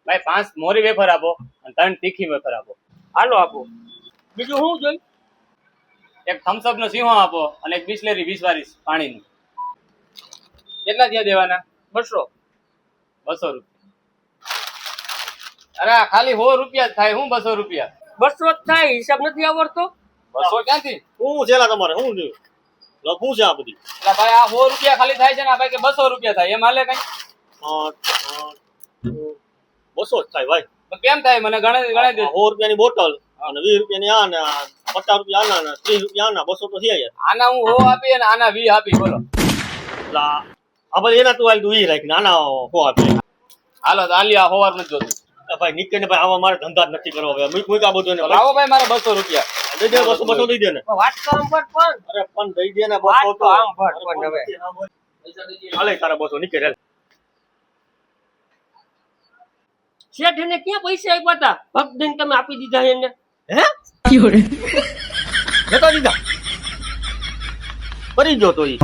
ભાઈ 5 મોરી વેફર આપો અને 3 તીખી વેફર આપો. હાલો આપો. બીજું શું જોઈ? એક થમ્સ અપ નો સિંહો આપો અને એક બિસ્લેરી 20 વાળી પાણીની. કેટલા થયા દેવાના? 200. 200 રૂપિયા. અરે આ ખાલી 100 રૂપિયા જ થાય. હું 200 રૂપિયા? 200 જ થાય, હિસાબ નથી આવડતો? 200 ક્યાંથી? શું છે તમારે? શું થયું? લખવું છે આ બધી? એટલે ભાઈ આ 100 રૂપિયા ખાલી થાય છે ને, આ ભાઈ કે 200 રૂપિયા થાય. એમ હાલે કઈ? 200 જ થાય ભાઈ. તો કેમ થાય? મને ગણાવી દે. 100 રૂપિયાની બોટલ અને 20 રૂપિયાની આ ને 50 રૂપિયા આના ને 30 રૂપિયા આના, 200 તો થયા યાર. આના હું 100 આપી અને આના 20 આપી. બોલો એટલે આ ભાઈ એના તું હાલ તું ઈ રાખ ને આના 100 આપે. હાલો તો આલી આ 100 નથી જોતું. ભાઈ નીકળે ને ભાઈ આમાં મારે ધંધા જ નથી કરવા. હવે મૂક આ બધું ને લાવો ભાઈ મારે 200 રૂપિયા દઈ દે. 200 દઈ દે ને. વાત તો આમ પર પણ. અરે પણ દઈ દે ને વાત 200 તો આમ પર પણ હવે. હાલે તારા 200 નીકળે. શેઠ એને ક્યાં પૈસા આપ્યા હતા? ભક્ત દઈને તમે આપી દીધા એને. હે જતા દીધા ફરી ગયો તો ઈ.